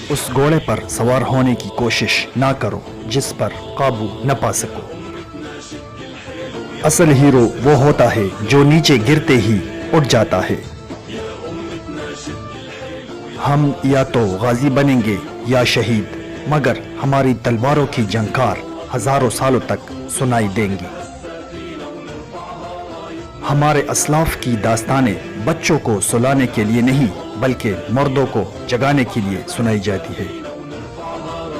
اس گھوڑے پر سوار ہونے کی کوشش نہ کرو جس پر قابو نہ پا سکو۔ اصل ہیرو وہ ہوتا ہے جو نیچے گرتے ہی اٹھ جاتا ہے۔ ہم یا تو غازی بنیں گے یا شہید، مگر ہماری تلواروں کی جھنکار ہزاروں سالوں تک سنائی دیں گی۔ ہمارے اسلاف کی داستانیں بچوں کو سلانے کے لیے نہیں بلکہ مردوں کو جگانے کے لیے سنائی جاتی ہے۔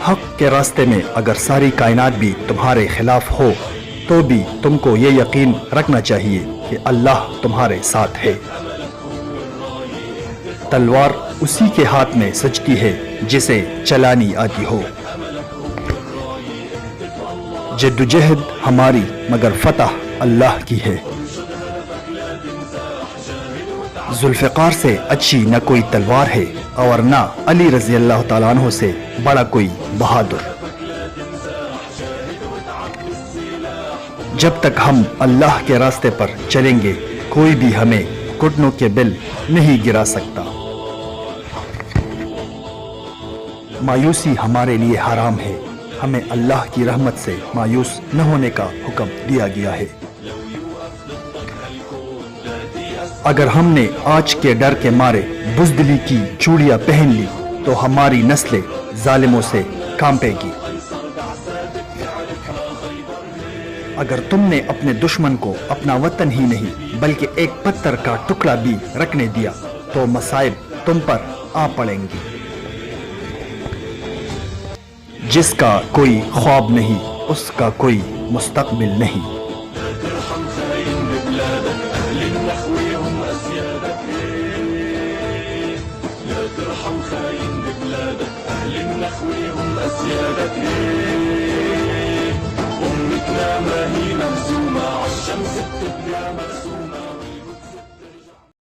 حق کے راستے میں اگر ساری کائنات بھی تمہارے خلاف ہو تو بھی تم کو یہ یقین رکھنا چاہیے کہ اللہ تمہارے ساتھ ہے۔ تلوار اسی کے ہاتھ میں سجتی ہے جسے چلانی آتی ہو۔ جدوجہد ہماری مگر فتح اللہ کی ہے۔ ذوالفقار سے اچھی نہ کوئی تلوار ہے اور نہ علی رضی اللہ تعالیٰ عنہ سے بڑا کوئی بہادر۔ جب تک ہم اللہ کے راستے پر چلیں گے کوئی بھی ہمیں گھٹنوں کے بل نہیں گرا سکتا۔ مایوسی ہمارے لیے حرام ہے، ہمیں اللہ کی رحمت سے مایوس نہ ہونے کا حکم دیا گیا ہے۔ اگر ہم نے آج کے ڈر کے مارے بزدلی کی چوڑیاں پہن لی تو ہماری نسلیں ظالموں سے کانپے گی۔ اگر تم نے اپنے دشمن کو اپنا وطن ہی نہیں بلکہ ایک پتھر کا ٹکڑا بھی رکھنے دیا تو مصائب تم پر آ پڑیں گی۔ جس کا کوئی خواب نہیں اس کا کوئی مستقبل نہیں۔ ترحم خاين ببلادك، أهل النخوة هم أسيادك. أمتنا ما هي مهزومة، عالشمس بتبقى مرسومة.